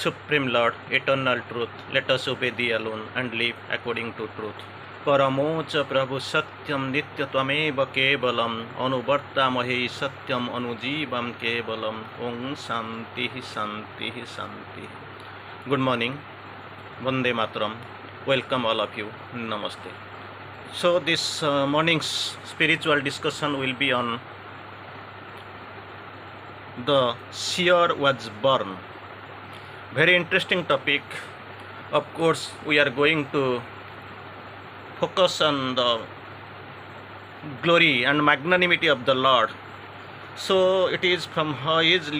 Supreme Lord, eternal truth, let us obey Thee alone and live according to truth. परमोच प्रभु सत्यम नित्य त्वमेव केवलम अनुवर्तामहे सत्यम अनुजीवम केवलम ओम शांति शांति शांति. Good morning, Vande Mataram. Welcome all of you. Namaste. So this morning's spiritual discussion will be on the seer was born. Very interesting topic. Of course, we are going to focus on the glory and magnanimity of the Lord. So it is from his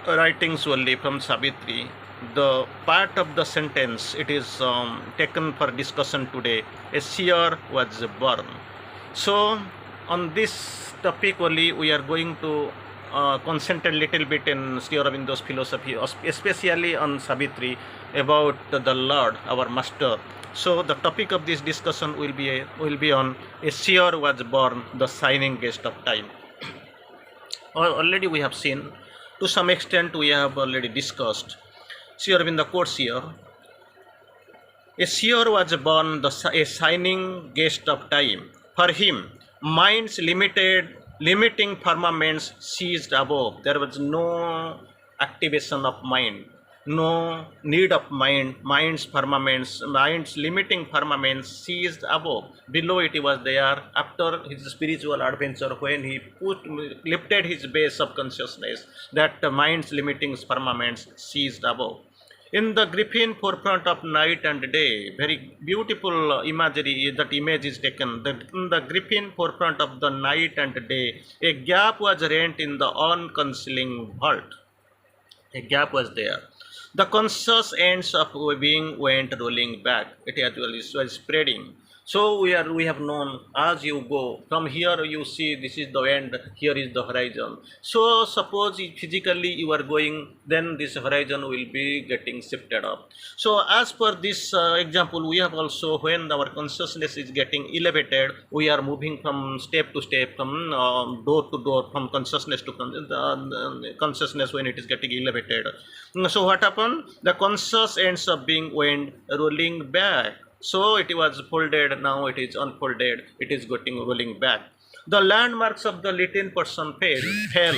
writings only, from Savitri. The part of the sentence it is taken for discussion today. A seer was born. So on this topic only we are going to concentrate a little bit in Sri Aurobindo's philosophy, especially on Savitri, about the Lord, our Master. So the topic of this discussion will be on a seer was born, the shining guest of time. Already we have seen, to some extent we have already discussed. Sri Aurobindo quotes here, a seer was born, a shining guest of time. For him, mind's limiting firmaments ceased above. There was no activation of mind, no need of mind's limiting firmaments ceased above. Below it was there after his spiritual adventure, when he lifted his base of consciousness, that mind's limiting firmaments ceased above. In the griffin forefront of night and day, very beautiful imagery, that image is taken. In the griffin forefront of the night and day, a gap was rent in the unconcealing vault. A gap was there. The conscious ends of being went rolling back. It actually was spreading. So we have known, as you go from here, you see this is the end, here is the horizon. So suppose physically you are going, then this horizon will be getting shifted up. So as per this example, we have also, when our consciousness is getting elevated, we are moving from step to step, from door to door, from consciousness to consciousness when it is getting elevated. So what happened? The conscious ends up being went rolling back. So it was folded, now it is unfolded, it is getting rolling back. The landmarks of the little person fell.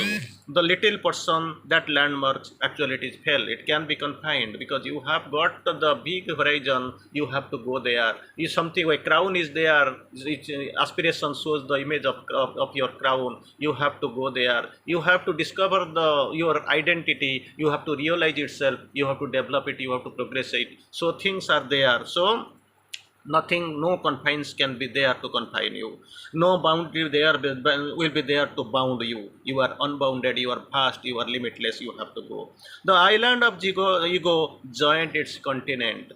The little person, that landmarks actually it is fell. It can be confined because you have got the big horizon, you have to go there. If something like crown is there, aspiration shows the image of your crown, you have to go there. You have to discover your identity, you have to realize itself, you have to develop it, you have to progress it. So things are there. So nothing, no confines can be there to confine you. No boundary there will be there to bound you. You are unbounded, you are vast, you are limitless, you have to go. The island of ego joined its continent.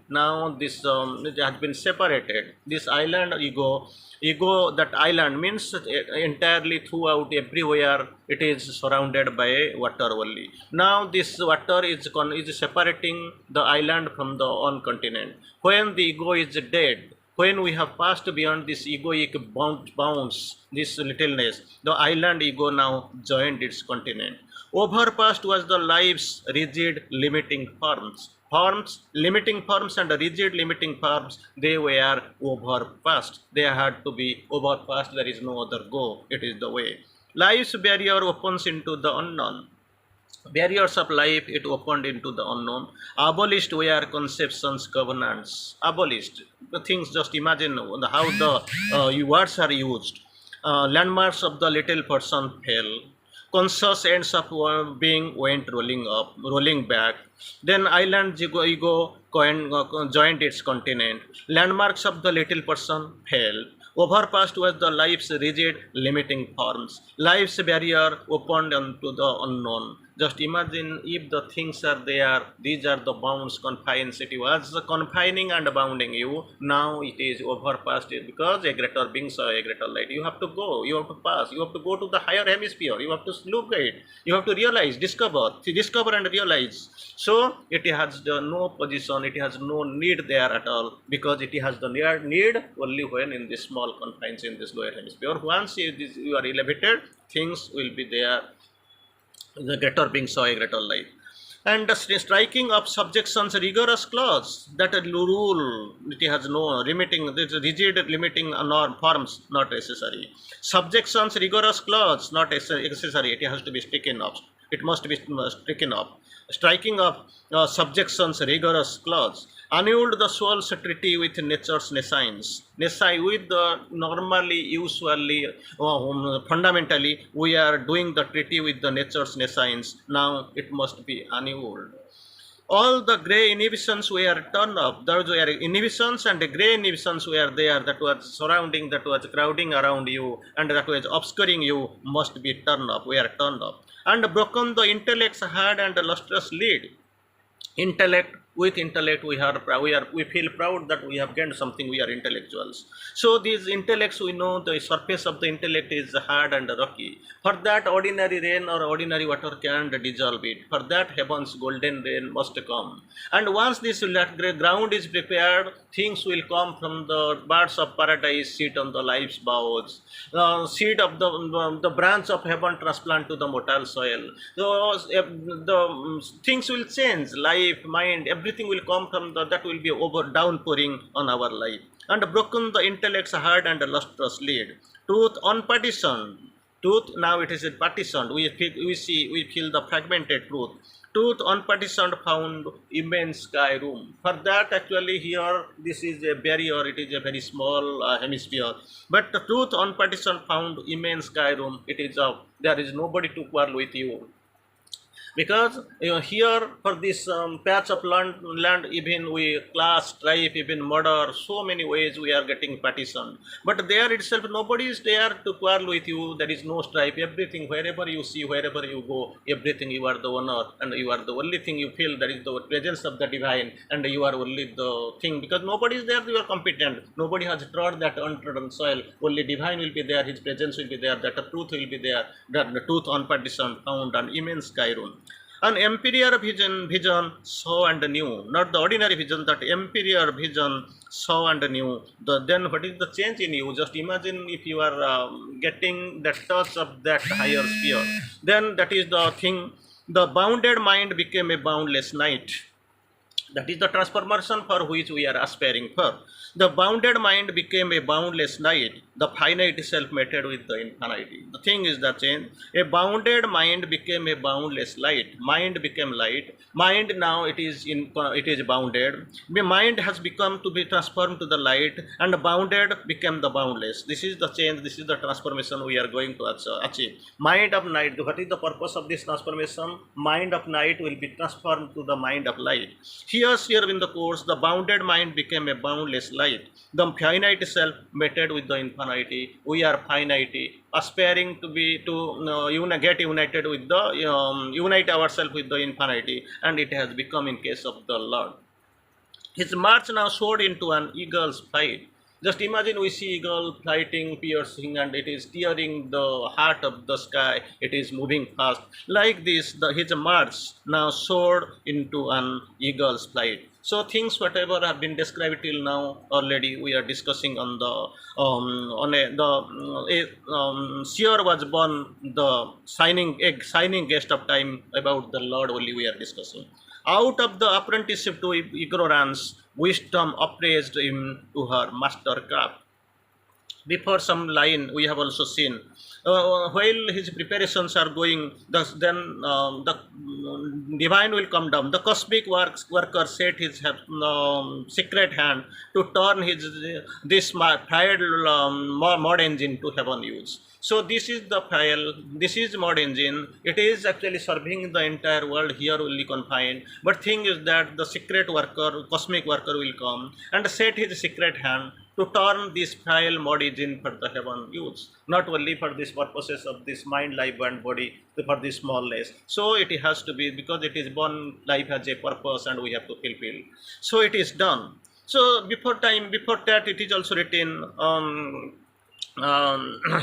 Now this it has been separated. This island ego, that island means entirely throughout, everywhere it is surrounded by water only. Now this water is separating the island from the on continent. When the ego is dead, when we have passed beyond this egoic bounds, this littleness, the island ego now joined its continent. Overpast was the life's rigid limiting forms. Limiting forms and rigid limiting forms, they were overpassed. They had to be overpassed. There is no other go. It is the way. Life's barrier opens into the unknown. Barriers of life, it opened into the unknown. Abolished were conceptions, governance. Abolished. The things, just imagine how the words are used. Landmarks of the little person fell. Conscious ends of being went rolling back. Then island ego joined its continent. Landmarks of the little person fell. Overpast was the life's rigid limiting forms. Life's barrier opened onto the unknown. Just imagine if the things are there, these are the bounds, confines. It was confining and bounding you. Now it is overpassed because a greater being saw a greater light. You have to go, you have to pass, you have to go to the higher hemisphere, you have to look at it, you have to realize, discover and realize. So it has no position, it has no need there at all, because it has the need only when in this small confines in this lower hemisphere. Once you are elevated, things will be there. The greater being saw a greater light. And the striking of subjection's rigorous clause, that a rule, it has no limiting, this rigid limiting norm forms not necessary. Subjection's rigorous clause not necessary, it has to be stricken off, it must be stricken off. Striking of subjection's rigorous clause annulled the soul's treaty with nature's nescience. With the normally, usually, fundamentally, we are doing the treaty with the nature's nescience. Now it must be annulled. All the gray inhibitions were turned off. Those were inhibitions and the gray inhibitions were there that was surrounding, that was crowding around you, and that was obscuring you must be turned off. We are turned off. And broken the intellect's hard and lustrous lead. Intellect, with intellect we feel proud that we have gained something, we are intellectuals. So these intellects, we know the surface of the intellect is hard and rocky. For that ordinary rain or ordinary water can't dissolve it. For that heaven's golden rain must come. And once this ground is prepared, things will come from the birds of paradise sit on the life's boughs. Seed of the branch of heaven transplant to the mortal soil. The things will change, life, mind, everything will come from that will be over downpouring on our life. And broken the intellect's hard and lustrous lead. Truth unpartitioned. Truth now it is partitioned. We feel the fragmented truth. Truth unpartitioned found immense sky room. For that, actually, here this is a barrier, it is a very small hemisphere. But the truth unpartitioned found immense sky room. It is there is nobody to quarrel with you. Because here for this patch of land, even we class, strife, even murder, so many ways we are getting partitioned. But there itself, nobody is there to quarrel with you. There is no strife. Everything, wherever you see, wherever you go, everything you are the owner, and you are the only thing you feel. That is the presence of the divine, and you are only the thing. Because nobody is there, you are competent. Nobody has trod that untrodden soil. Only divine will be there. His presence will be there. That the truth will be there. That the truth unpartitioned found an immense sky room. An inferior vision saw and knew, not the ordinary vision, that inferior vision saw and knew. Then what is the change in you? Just imagine if you are getting the touch of that higher sphere. Then that is the thing. The bounded mind became a boundless night. That is the transformation for which we are aspiring for. The bounded mind became a boundless night. The finite self mated with the infinity. The thing is the change. A bounded mind became a boundless light. Mind became light. Mind now it is bounded. The mind has become to be transformed to the light, and bounded became the boundless. This is the change. This is the transformation we are going to achieve. Mind of night. What is the purpose of this transformation? Mind of night will be transformed to the mind of light. Here in the course, the bounded mind became a boundless light. The finite self mated with the infinity. We are finite, aspiring to get united with the unite ourselves with the infinity, and it has become in case of the Lord. His march now soared into an eagle's flight. Just imagine we see eagle flighting, piercing, and it is tearing the heart of the sky. It is moving fast. Like this, his march now soared into an eagle's flight. So things whatever have been described till now already we are discussing on Seer was born the shining guest of time. About the Lord only we are discussing. Out of the apprenticeship to ignorance, wisdom appraised him to her mastercraft. Before some line we have also seen. While his preparations are going, then the divine will come down. The cosmic worker set his secret hand to turn this fired mod engine to heaven use. So this is the file, this is mod engine. It is actually serving the entire world here only confined. But thing is that the secret worker, cosmic worker will come and set his secret hand to turn this file mod engine for the heaven use. Not only for these purposes of this mind, life and body, for this smallness. So it has to be, because it is born, life has a purpose and we have to fulfill. So it is done. So before that it is also written,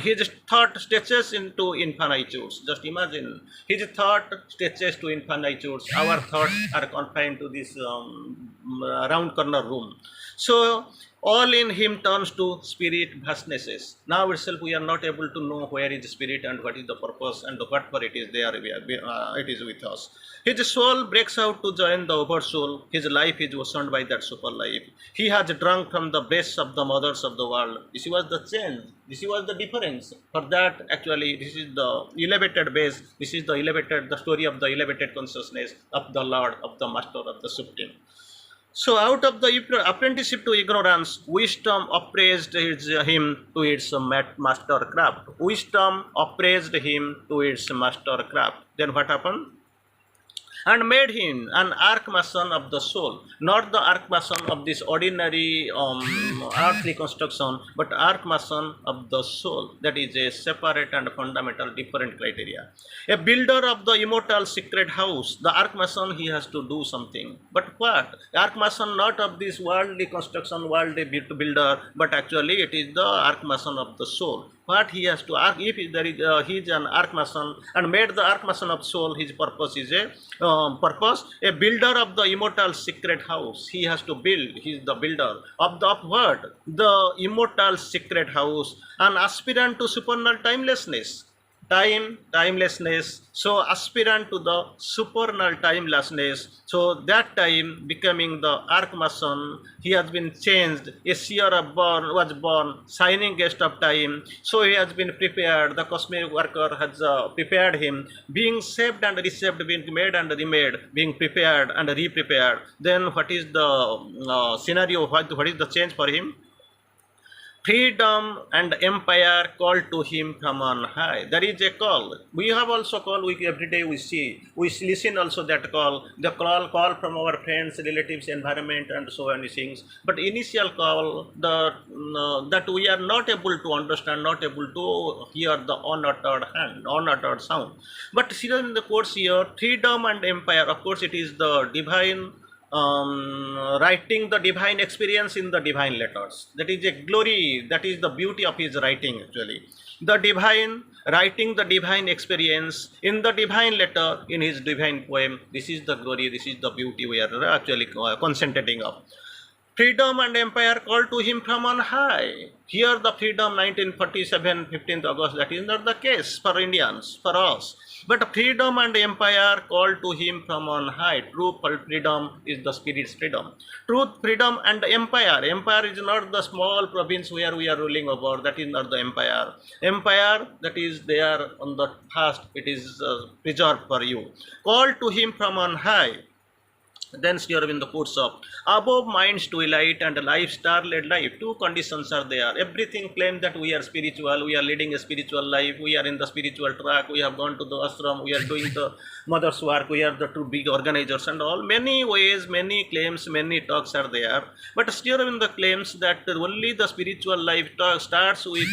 his thought stretches into infinitudes. Just imagine, his thought stretches to infinitudes. Our thoughts are confined to this round corner room. So All in him turns to spirit vastnesses. Now itself we are not able to know where is the spirit and what is the purpose and what for it is there. It is with us. His soul breaks out to join the oversoul. His life is oceaned by that super life. He has drunk from the breasts of the mothers of the world. This was the change. This was the difference. For that, actually, this is the elevated base. This is the story of the elevated consciousness of the Lord, of the Master, of the Supreme. So, out of the apprenticeship to ignorance, wisdom appraised him to its mastercraft. Wisdom appraised him to its mastercraft. Then what happened? And made him an archmason of the soul, not the archmason of this ordinary earthly construction, but archmason of the soul. That is a separate and fundamental different criteria. A builder of the immortal secret house, the archmason, he has to do something. But what? Archmason not of this worldly construction, worldly builder, but actually it is the archmason of the soul. What he has to arc, if there is he is an archmason and made the archmason of soul, his purpose is a builder of the immortal secret house. He has to build. He is the builder of the what? The immortal secret house, an aspirant to supernal timelessness. Timelessness, so aspirant to the supernal timelessness. So that time becoming the archmason, he has been changed. A seer was born, shining guest of time. So he has been prepared. The cosmic worker has prepared him, being saved and received, being made and remade, being prepared and re-prepared. Then what is the scenario? What is the change for him? Freedom and empire call to him from on high. There is a call. We have also call. Every day we see, we listen also that call. The call from our friends, relatives, environment, and so many things. But initial call, that we are not able to understand, not able to hear the unuttered sound. But here in the course here, freedom and empire. Of course, it is the divine. Writing the divine experience in the divine letters. That is a glory, that is the beauty of his writing actually. The divine, writing the divine experience in the divine letter, in his divine poem. This is the glory, this is the beauty we are actually concentrating of. Freedom and empire called to him from on high. Here the freedom 1947, 15th August, that is not the case for Indians, for us. But freedom and empire called to him from on high. True freedom is the spirit's freedom. Truth, freedom and empire. Empire is not the small province where we are ruling over. That is not the empire. Empire that is there on the past, it is preserved for you. Called to him from on high. Then Sri Aurobindo puts up, above mind's twilight and life star-led life. Two conditions are there. Everything claims that we are spiritual, we are leading a spiritual life, we are in the spiritual track, we have gone to the ashram, we are doing the mother's work, we are the two big organizers and all. Many ways, many claims, many talks are there. But Sri Aurobindo claims that only the spiritual life talk starts with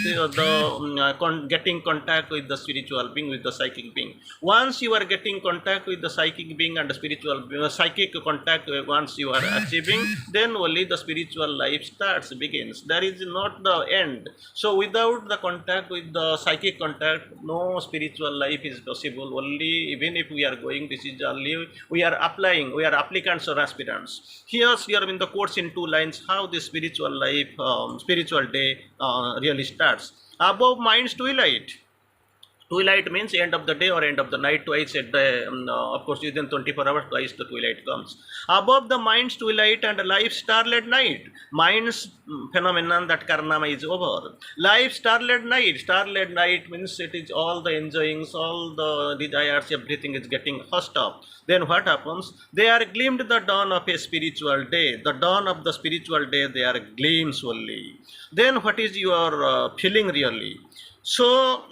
getting contact with the spiritual being, with the psychic being. Once you are getting contact with the psychic being and the spiritual psychic contact, once you are achieving, then only the spiritual life begins. There is not the end. So without the contact with the psychic contact, no spiritual life is possible. Only even if we are going, this is only we are applying, we are applicants or aspirants. Here in the quotes in 2 lines how the spiritual life, spiritual day really starts. Above mind's twilight. Twilight means end of the day or end of the night, twice a day. Of course, within 24 hours, twice the twilight comes. Above the mind's twilight and life starlit night. Mind's phenomenon, that karnama is over. Life starlit night. Starlit night means it is all the enjoyings, all the desires, everything is getting hushed up. Then what happens? They are gleamed the dawn of a spiritual day. The dawn of the spiritual day, they are gleams only. Then what is your feeling really? So,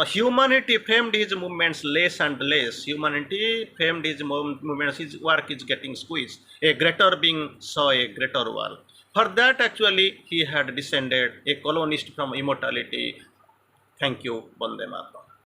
humanity framed his movements less and less. Humanity framed his movements, his work is getting squeezed. A greater being saw a greater world. For that, actually, he had descended, a colonist from immortality. Thank you, Vande Mataram.